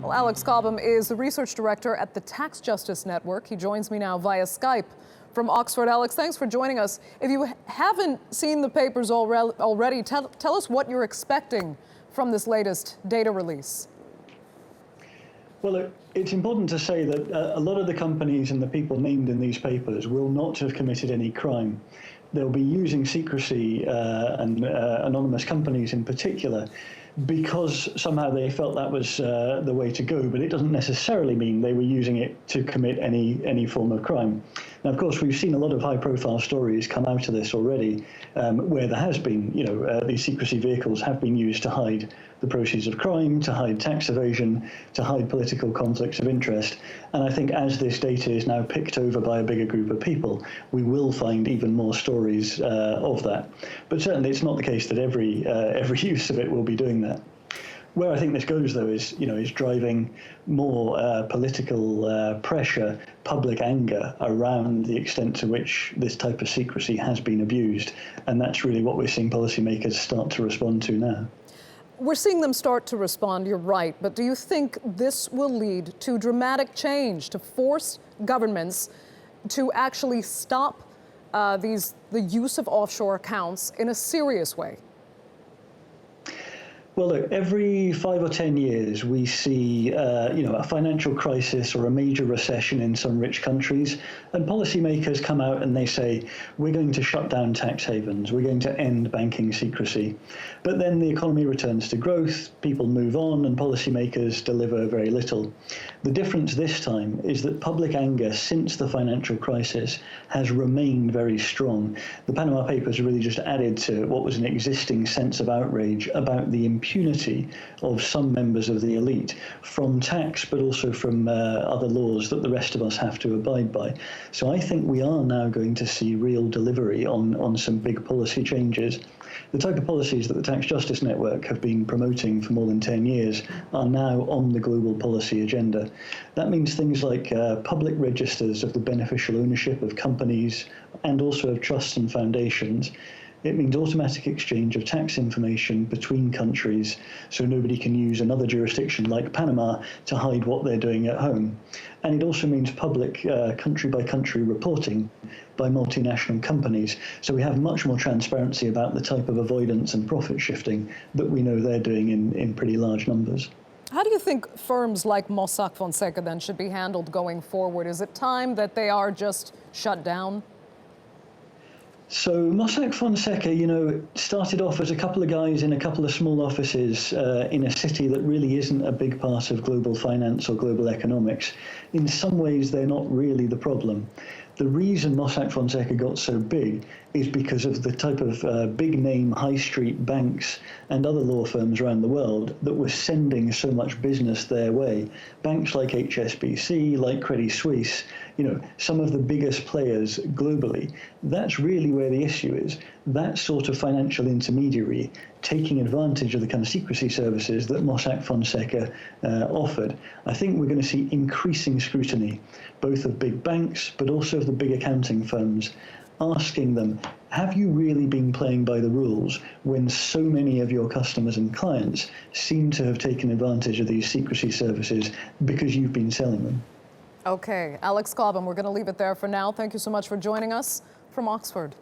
Well, Alex Cobham is the research director at the Tax Justice Network. He joins me now via Skype from Oxford. Alex, thanks for joining us. If you haven't seen the papers already, tell us what you're expecting from this latest data release. Well, it's important to say that a lot of the companies and the people named in these papers will not have committed any crime. They'll be using secrecy and anonymous companies in particular because somehow they felt that was the way to go, but it doesn't necessarily mean they were using it to commit any form of crime. Now, of course, we've seen a lot of high-profile stories come out of this already, where there has been, these secrecy vehicles have been used to hide the proceeds of crime, to hide tax evasion, to hide political conflicts of interest. And I think as this data is now picked over by a bigger group of people, we will find even more stories of that. But certainly it's not the case that every use of it will be doing that. Where I think this goes, though, is driving more political pressure, public anger around the extent to which this type of secrecy has been abused. And that's really what we're seeing policymakers start to respond to now. We're seeing them start to respond, you're right, but do you think this will lead to dramatic change, to force governments to actually stop the use of offshore accounts in a serious way? Well, look, every 5 or 10 years, we see, a financial crisis or a major recession in some rich countries, and policymakers come out and they say, we're going to shut down tax havens, we're going to end banking secrecy. But then the economy returns to growth, people move on, and policymakers deliver very little. The difference this time is that public anger since the financial crisis has remained very strong. The Panama Papers really just added to what was an existing sense of outrage about the impunity of some members of the elite from tax, but also from other laws that the rest of us have to abide by. So I think we are now going to see real delivery on some big policy changes. The type of policies that the Tax Justice Network have been promoting for more than 10 years are now on the global policy agenda. That means things like public registers of the beneficial ownership of companies and also of trusts and foundations. It means automatic exchange of tax information between countries so nobody can use another jurisdiction like Panama to hide what they're doing at home. And it also means public country-by-country reporting by multinational companies. So we have much more transparency about the type of avoidance and profit shifting that we know they're doing in pretty large numbers. How do you think firms like Mossack Fonseca then should be handled going forward? Is it time that they are just shut down? So Mossack Fonseca, started off as a couple of guys in a couple of small offices in a city that really isn't a big part of global finance or global economics. In some ways, they're not really the problem. The reason Mossack Fonseca got so big is because of the type of big-name high street banks and other law firms around the world that were sending so much business their way. Banks like HSBC, like Credit Suisse, some of the biggest players globally. That's really where the issue is. That sort of financial intermediary taking advantage of the kind of secrecy services that Mossack Fonseca offered. I think we're going to see increasing scrutiny, both of big banks, but also of the big accounting firms, asking them, have you really been playing by the rules when so many of your customers and clients seem to have taken advantage of these secrecy services because you've been selling them? Okay, Alex Cobham, we're going to leave it there for now. Thank you so much for joining us from Oxford.